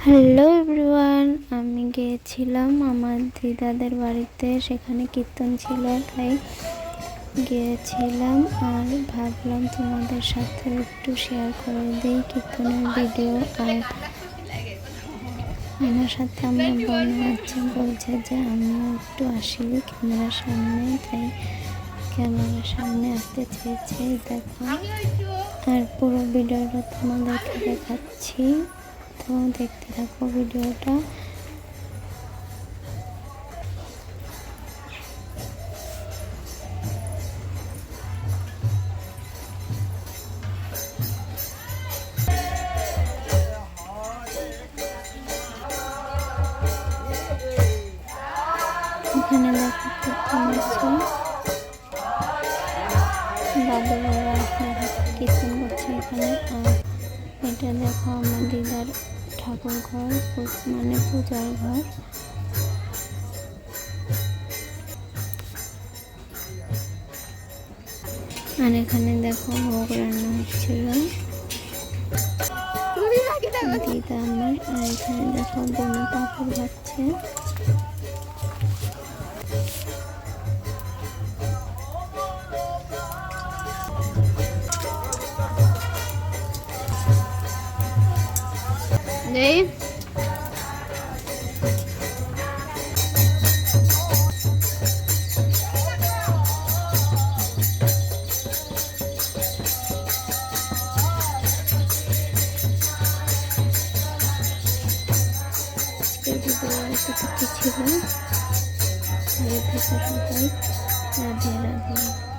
Hello everyone, আমি গিয়েছিলাম আমার দিদাদের বাড়িতে। সেখানে কীর্তন ছিল, তাই গিয়েছিলাম। আর ভাবলাম তোমাদের সাথে একটু শেয়ার করে দিই কীর্তনের ভিডিও। আর আমার সাথে আমার বোন আছে, বলছে যে আমিও একটু আসি ক্যামেরার সামনে, তাই ক্যামেরার সামনে আসতে চেয়েছে। দেখো, আর পুরো ভিডিওটা তোমাদেরকে দেখাচ্ছি, তো দেখতে থাকো ভিডিওটা। এখানে দেখো কীর্তন হচ্ছে, দাদুরা কীর্তন করছে এখানে। আর এটা দেখো আমার দিদার ঠাকুর ঘর, মানে পূজার ঘর। আর এখানে দেখো ভোগ রান্না হচ্ছিল দিদা আমার। আর এখানে দেখো বোন পাপড় ভাজছে। নেই ছিল। সবাই রাধে রাধে।